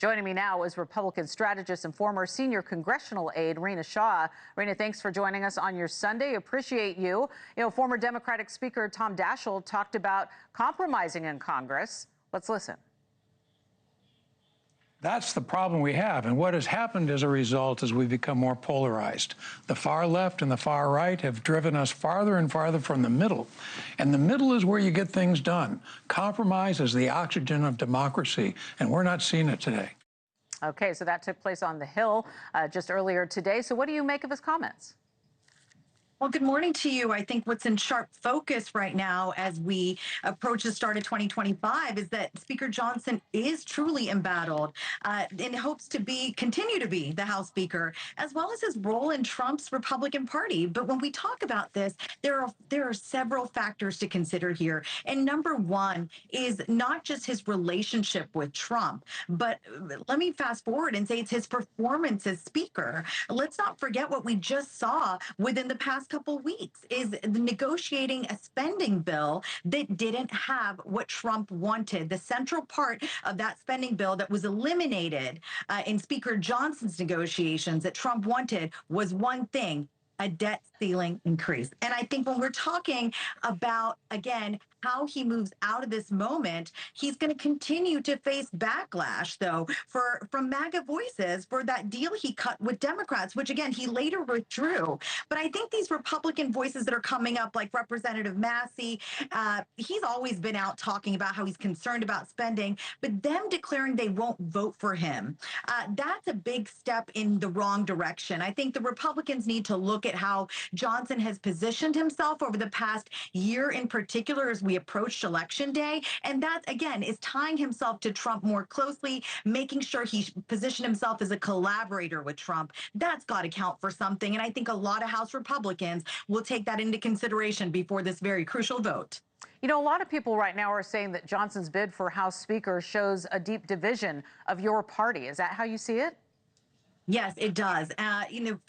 Joining me now is Republican strategist and former senior congressional aide, Rina Shah. Rina, thanks for joining us on your Sunday. Appreciate you. Former Democratic Speaker Tom Daschle talked about compromising in Congress. Let's listen. That's the problem we have. And what has happened as a result is we've become more polarized. The far left and the far right have driven us farther and farther from the middle. And the middle is where you get things done. Compromise is the oxygen of democracy, and we're not seeing it today. Okay, so that took place on the Hill just earlier today. So what do you make of his comments? Well, good morning to you. I think what's in sharp focus right now as we approach the start of 2025 is that Speaker Johnson is truly embattled in hopes to continue to be the House Speaker, as well as his role in Trump's Republican Party. But when we talk about this, there are several factors to consider here. And number one is not just his relationship with Trump, but let me fast forward and say it's his performance as Speaker. Let's not forget what we just saw within the past couple weeks is negotiating a spending bill that didn't have what Trump wanted. The central part of that spending bill that was eliminated in Speaker Johnson's negotiations that Trump wanted was one thing: a debt ceiling increase. And I think when we're talking about, again, how he moves out of this moment, he's going to continue to face backlash, though, from MAGA voices for that deal he cut with Democrats, which, again, he later withdrew. But I think these Republican voices that are coming up, like Representative Massey, he's always been out talking about how he's concerned about spending, but them declaring they won't vote for him, that's a big step in the wrong direction. I think the Republicans need to look at how Johnson has positioned himself over the past year in particular as we approached Election Day. And that, again, is tying himself to Trump more closely, making sure he positioned himself as a collaborator with Trump. That's got to count for something. And I think a lot of House Republicans will take that into consideration before this very crucial vote. A lot of people right now are saying that Johnson's bid for House Speaker shows a deep division of your party. Is that how you see it? Yes, it does.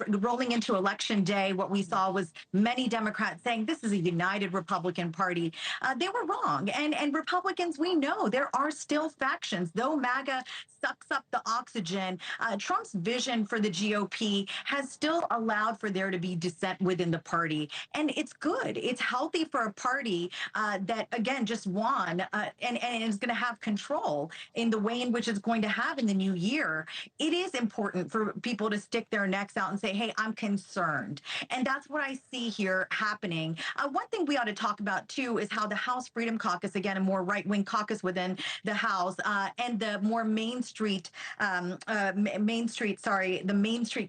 Rolling into Election Day, what we saw was many Democrats saying this is a united Republican Party. They were wrong. And Republicans, we know there are still factions. Though MAGA sucks up the oxygen, Trump's vision for the GOP has still allowed for there to be dissent within the party. And it's good. It's healthy for a party that, again, just won and is going to have control in the way in which it's going to have in the new year. It is important for people to stick their necks out and say, hey, I'm concerned. And that's what I see here happening. One thing we ought to talk about, too, is how the House Freedom Caucus, again, a more right-wing caucus within the House, and the more Main Street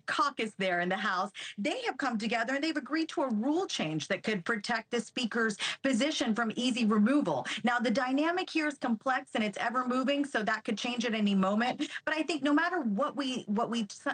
caucus there in the House, they have come together and they've agreed to a rule change that could protect the Speaker's position from easy removal. Now, the dynamic here is complex and it's ever moving, so that could change at any moment. But I think no matter what we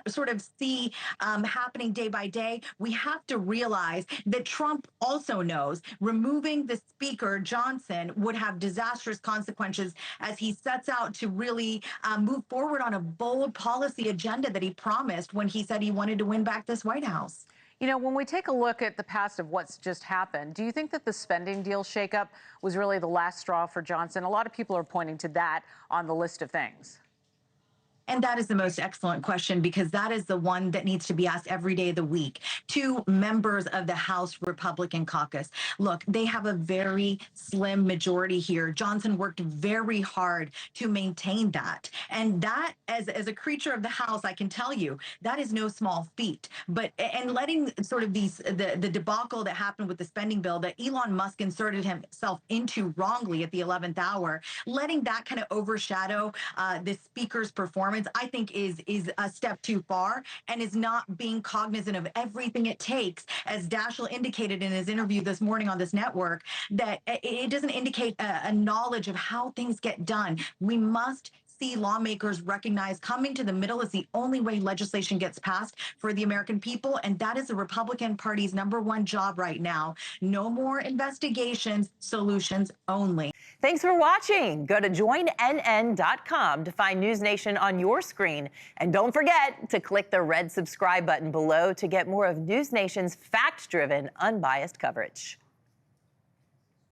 sort of see happening day by day, we have to realize that Trump also knows removing the Speaker, Johnson, would have disastrous consequences as he sets out to really move forward on a bold policy agenda that he promised when he said he wanted to win back this White House. When we take a look at the past of what's just happened, do you think that the spending deal shakeup was really the last straw for Johnson? A lot of people are pointing to that on the list of things. And that is the most excellent question, because that is the one that needs to be asked every day of the week to members of the House Republican caucus. Look, they have a very slim majority here. Johnson worked very hard to maintain that. And that, as a creature of the House, I can tell you, that is no small feat. And letting sort of the debacle that happened with the spending bill that Elon Musk inserted himself into wrongly at the 11th hour, letting that kind of overshadow the Speaker's performance, I think is a step too far, and is not being cognizant of everything it takes, as Daschle indicated in his interview this morning on this network, that it doesn't indicate a knowledge of how things get done. We must see lawmakers recognize coming to the middle is the only way legislation gets passed for the American people, and that is the Republican Party's #1 job right now. No more investigations, solutions only. Thanks for watching. Go to joinnn.com to find NewsNation on your screen. And don't forget to click the red subscribe button below to get more of NewsNation's fact-driven, unbiased coverage.